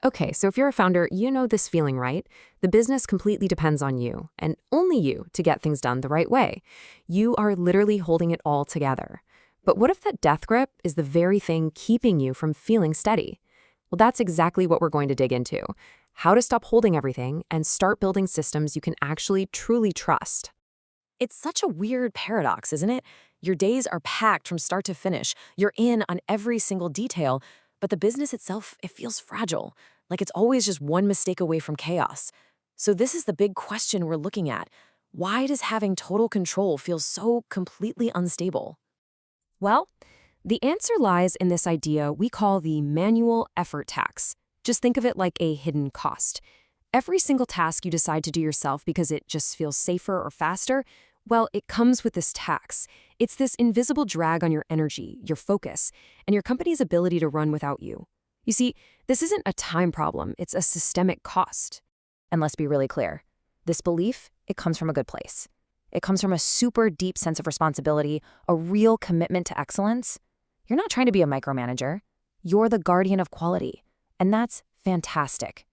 Okay, so if you're a founder, you know this feeling, right? The business completely depends on you, and only you, to get things done the right way. You are literally holding it all together. But what if that death grip is the very thing keeping you from feeling steady? Well, that's exactly what we're going to dig into. How to stop holding everything and start building systems you can actually truly trust. It's such a weird paradox, isn't it? Your days are packed from start to finish. You're in on every single detail, but the business itself, it feels fragile, like it's always just one mistake away from chaos. So this is the big question we're looking at. Why does having total control feel so completely unstable? Well, the answer lies in this idea we call the manual effort tax. Just think of it like a hidden cost. Every single task you decide to do yourself because it just feels safer or faster, well, it comes with this tax. It's this invisible drag on your energy, your focus, and your company's ability to run without you. You see, this isn't a time problem, it's a systemic cost. And let's be really clear. This belief, it comes from a good place. It comes from a super deep sense of responsibility, a real commitment to excellence. You're not trying to be a micromanager. You're the guardian of quality. And that's fantastic.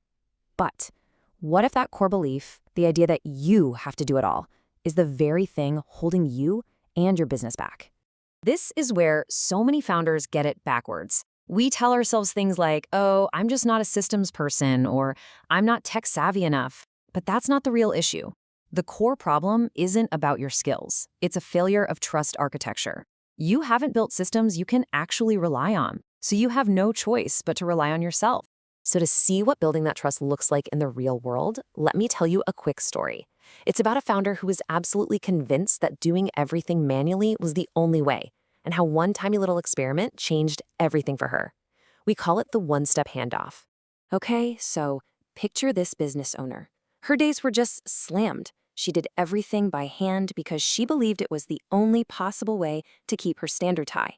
But what if that core belief, the idea that you have to do it all, is the very thing holding you and your business back? This is where so many founders get it backwards. We tell ourselves things like, oh, I'm just not a systems person, or I'm not tech savvy enough. But that's not the real issue. The core problem isn't about your skills. It's a failure of trust architecture. You haven't built systems you can actually rely on, so you have no choice but to rely on yourself. So to see what building that trust looks like in the real world, let me tell you a quick story. It's about a founder who was absolutely convinced that doing everything manually was the only way, and how one tiny little experiment changed everything for her. We call it the one-step handoff. Okay, so picture this business owner. Her days were just slammed. She did everything by hand because she believed it was the only possible way to keep her standards high.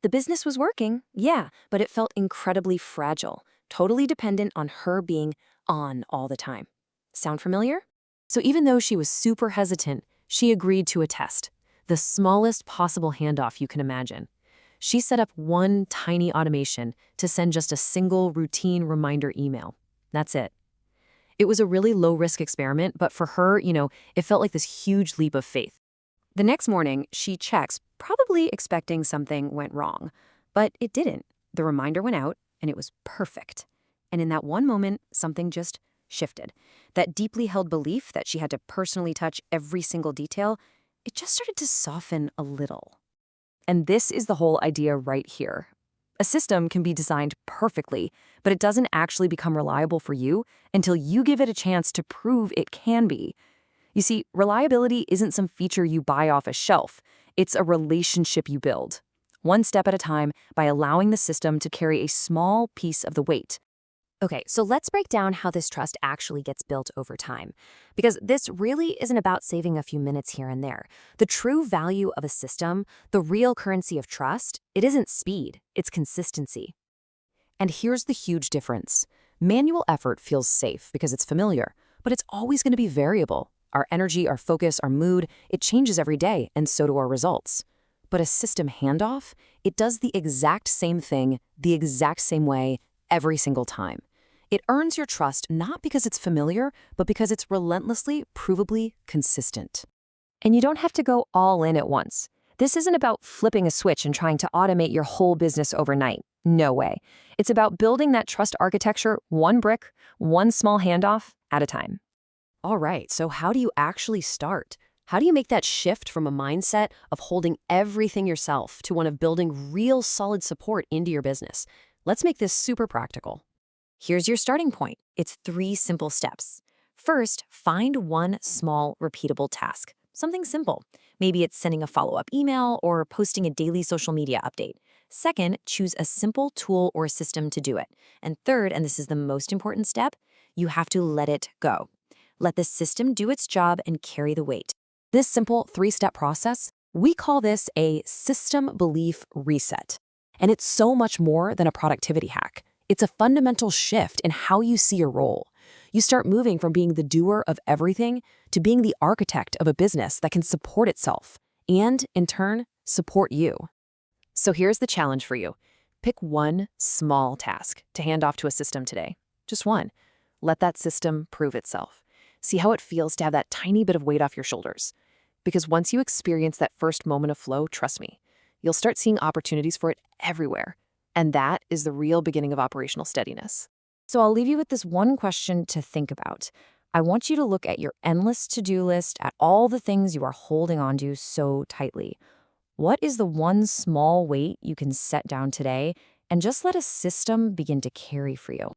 The business was working, yeah, but it felt incredibly fragile, totally dependent on her being on all the time. Sound familiar? So even though she was super hesitant, she agreed to a test, the smallest possible handoff you can imagine. She set up one tiny automation to send just a single routine reminder email. That's it. It was a really low-risk experiment, but for her, it felt like this huge leap of faith. The next morning, she checks, probably expecting something went wrong. But it didn't. The reminder went out, and it was perfect. And in that one moment, something just shifted. That deeply held belief that she had to personally touch every single detail, it just started to soften a little. And this is the whole idea right here. A system can be designed perfectly, but it doesn't actually become reliable for you until you give it a chance to prove it can be. You see, reliability isn't some feature you buy off a shelf. It's a relationship you build, one step at a time, by allowing the system to carry a small piece of the weight. Okay, so let's break down how this trust actually gets built over time. Because this really isn't about saving a few minutes here and there. The true value of a system, the real currency of trust, it isn't speed, it's consistency. And here's the huge difference. Manual effort feels safe because it's familiar, but it's always going to be variable. Our energy, our focus, our mood, it changes every day, and so do our results. But a system handoff, it does the exact same thing, the exact same way, every single time. It earns your trust not because it's familiar, but because it's relentlessly, provably consistent. And you don't have to go all in at once. This isn't about flipping a switch and trying to automate your whole business overnight. No way. It's about building that trust architecture one brick, one small handoff at a time. All right, so how do you actually start? How do you make that shift from a mindset of holding everything yourself to one of building real solid support into your business? Let's make this super practical. Here's your starting point. It's 3 simple steps. First, find one small, repeatable task. Something simple. Maybe it's sending a follow-up email or posting a daily social media update. Second, choose a simple tool or system to do it. And third, and this is the most important step, you have to let it go. Let the system do its job and carry the weight. This simple 3-step process, we call this a system belief reset. And it's so much more than a productivity hack. It's a fundamental shift in how you see your role. You start moving from being the doer of everything to being the architect of a business that can support itself and, in turn, support you. So here's the challenge for you. Pick one small task to hand off to a system today. Just one. Let that system prove itself. See how it feels to have that tiny bit of weight off your shoulders. Because once you experience that first moment of flow, trust me, you'll start seeing opportunities for it everywhere. And that is the real beginning of operational steadiness. So I'll leave you with this one question to think about. I want you to look at your endless to-do list, at all the things you are holding onto so tightly. What is the one small weight you can set down today and just let a system begin to carry for you?